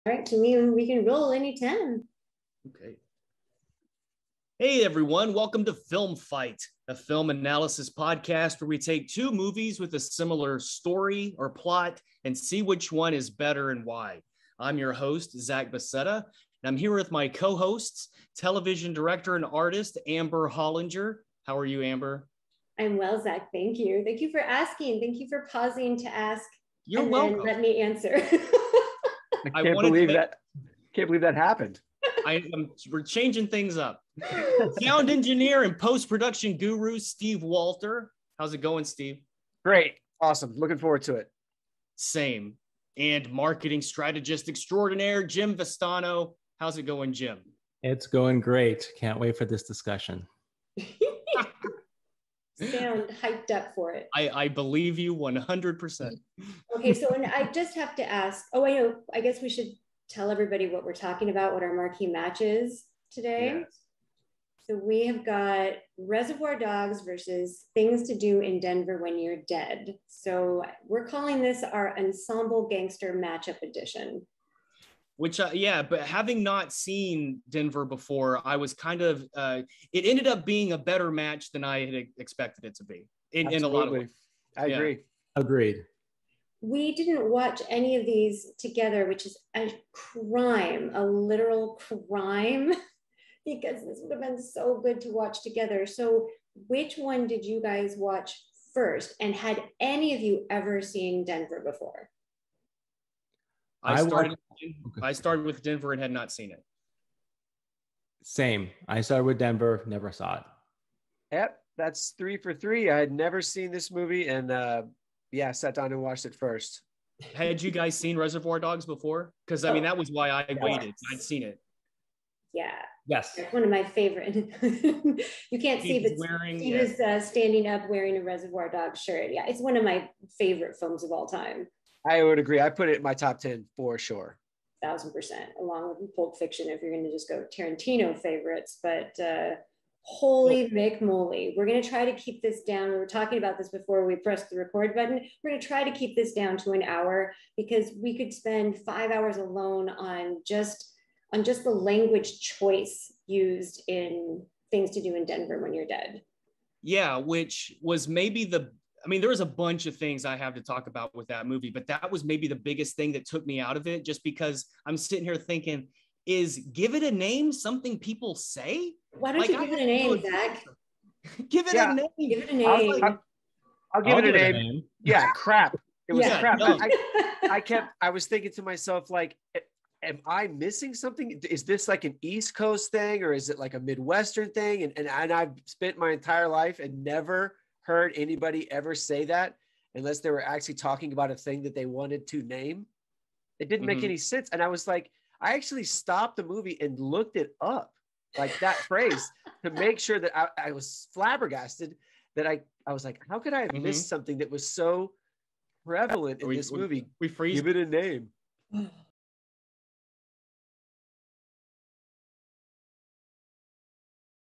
All right, to me, we can roll anytime. Okay. Hey, everyone. Welcome to Film Fight, a film analysis podcast where we take two movies with a similar story or plot and see which one is better and why. I'm your host, Zack, and I'm here with my co-hosts, television director and artist, Amber Hollinger. How are you, Amber? I'm well, Zack. Thank you. Thank you for asking. Thank you for pausing to ask. You're welcome. Let me answer. I can't believe that happened. We're changing things up. Sound engineer and post-production guru, Steve Walter. How's it going, Steve? Great. Awesome. Looking forward to it. Same. And marketing strategist extraordinaire, Jim Vestano. How's it going, Jim? It's going great. Can't wait for this discussion. Sound hyped up for it. I believe you 100%. Okay, so I just have to ask, I guess we should tell everybody what we're talking about, what our marquee match is today. Yes. So we have got Reservoir Dogs versus Things to Do in Denver When You're Dead. So we're calling this our Ensemble Gangster Matchup Edition. Which, but having not seen Denver before, I was kind of, it ended up being a better match than I had expected it to be in a lot of ways. I agree. Agreed. We didn't watch any of these together, which is a crime, a literal crime, because this would have been so good to watch together. So which one did you guys watch first? And had any of you ever seen Denver before? I started with Denver and had not seen it. Same. I started with Denver, never saw it. Yep, that's 3 for 3. I had never seen this movie and sat down and watched it first. Had you guys seen Reservoir Dogs before? Because I mean, that was why I waited. I'd seen it. Yeah. Yes. It's one of my favorite. You can't see, but he was standing up wearing a Reservoir Dogs shirt. Yeah, it's one of my favorite films of all time. I would agree. I put it in my top 10 for sure. 1000%, along with Pulp Fiction, if you're going to just go Tarantino favorites. But holy Mick moly, we're going to try to keep this down. We were talking about this before we pressed the record button. We're going to try to keep this down to an hour because we could spend 5 hours alone on just the language choice used in Things to Do in Denver When You're Dead. Yeah, which was maybe there was a bunch of things I have to talk about with that movie, but that was maybe the biggest thing that took me out of it, just because I'm sitting here thinking, is give it a name something people say? Why don't you give it a name, Zach? Give it a name. Give it a name. I'll give it a name. Yeah, crap. It was crap. No. I was thinking to myself, like, am I missing something? Is this like an East Coast thing or is it like a Midwestern thing? And I've spent my entire life and never heard anybody ever say that unless they were actually talking about a thing that they wanted to name. It didn't make any sense. And I was like, I actually stopped the movie and looked it up, like that phrase, to make sure that I was flabbergasted that I was like, how could I have missed something that was so prevalent in this movie? We freeze. Give it a name.